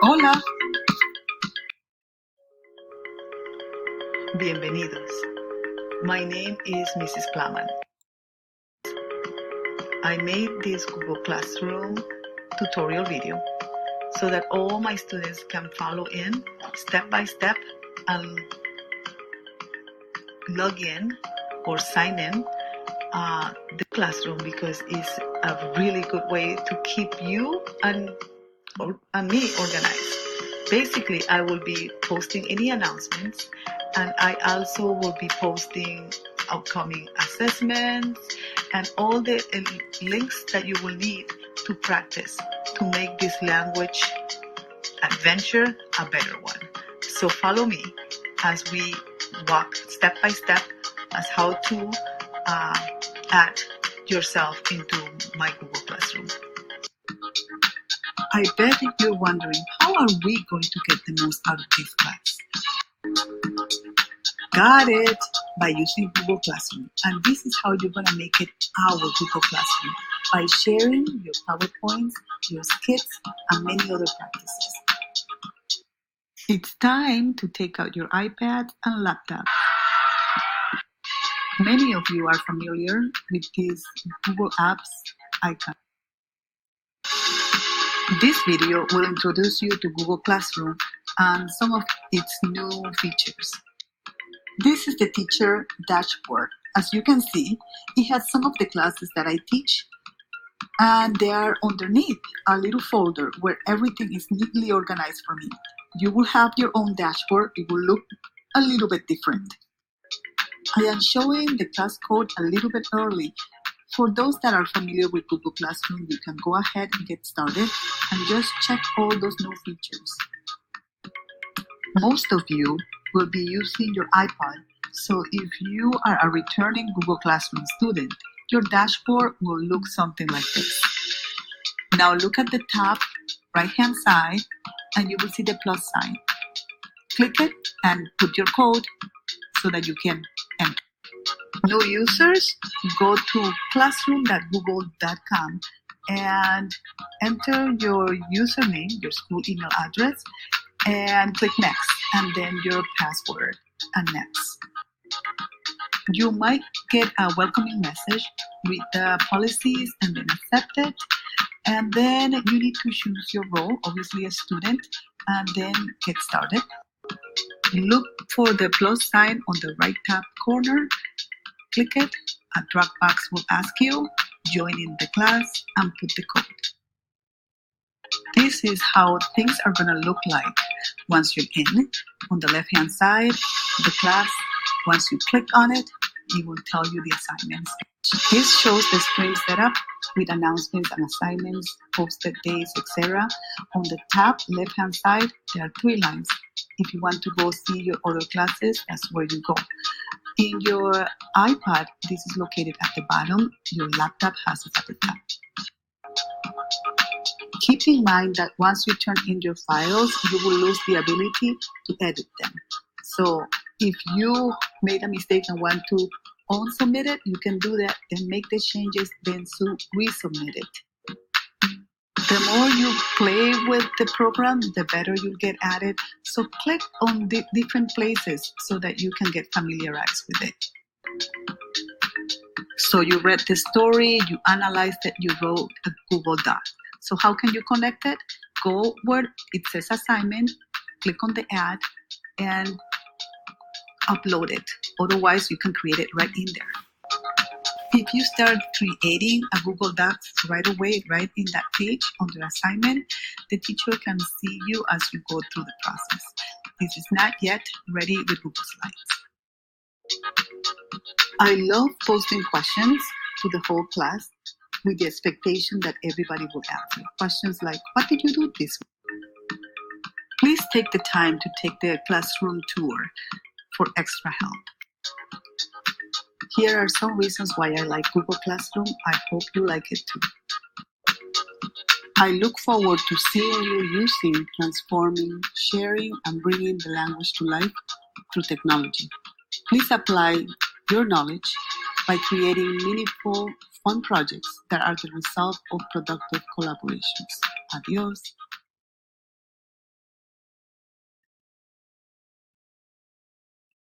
Hola. Bienvenidos. My name is Mrs. Plaman. I made this Google Classroom tutorial video so that all my students can follow in step by step and log in or sign in the classroom, because it's a really good way to keep you and me organized. Basically, I will be posting any announcements, and I also will be posting upcoming assessments and all the links that you will need to practice to make this language adventure a better one. So follow me as we walk step by step as how to add yourself into my Google Classroom. I bet you're wondering, how are we going to get the most out of this class? Got it! By using Google Classroom. And this is how you're going to make it our Google Classroom, by sharing your PowerPoints, your skits, and many other practices. It's time to take out your iPad and laptop. Many of you are familiar with this Google Apps icon. This video will introduce you to Google Classroom and some of its new features. This is the teacher dashboard. As you can see, it has some of the classes that I teach, and they are underneath a little folder where everything is neatly organized for me. You will have your own dashboard. It will look a little bit different. I am showing the class code a little bit early. For those that are familiar with Google Classroom, you can go ahead and get started and just check all those new features. Most of you will be using your iPad, so if you are a returning Google Classroom student, your dashboard will look something like this. Now look at the top right-hand side and you will see the plus sign. Click it and put your code so that you can enter. New users, go to classroom.google.com and enter your username, your school email address, and click next, and then your password, and next. You might get a welcoming message, read the policies, and then accept it. And then you need to choose your role, obviously a student, and then get started. Look for the plus sign on the right top corner. Click it. A drop box will ask you, join in the class, and put the code. This is how things are going to look like once you're in. On the left-hand side, the class, once you click on it, it will tell you the assignments. This shows the screen setup with announcements and assignments, posted days, etc. On the top left-hand side, there are 3 lines. If you want to go see your other classes, that's where you go. In your iPad, this is located at the bottom. Your laptop has it at the top. Keep in mind that once you turn in your files, you will lose the ability to edit them. So if you made a mistake and want to unsubmit it, you can do that, then make the changes, then resubmit it. The more you play with the program, the better you'll get at it. So click on the different places so that you can get familiarized with it. So you read the story, you analyzed it, you wrote a Google Doc. So how can you connect it? Go where it says assignment, click on the add, and upload it. Otherwise, you can create it right in there. If you start creating a Google Docs right away, right in that page under assignment, the teacher can see you as you go through the process. This is not yet ready with Google Slides. I love posting questions to the whole class with the expectation that everybody will answer. Questions like, what did you do this week? Please take the time to take the classroom tour for extra help. Here are some reasons why I like Google Classroom. I hope you like it too. I look forward to seeing you using, transforming, sharing, and bringing the language to life through technology. Please apply your knowledge by creating meaningful, fun projects that are the result of productive collaborations. Adios.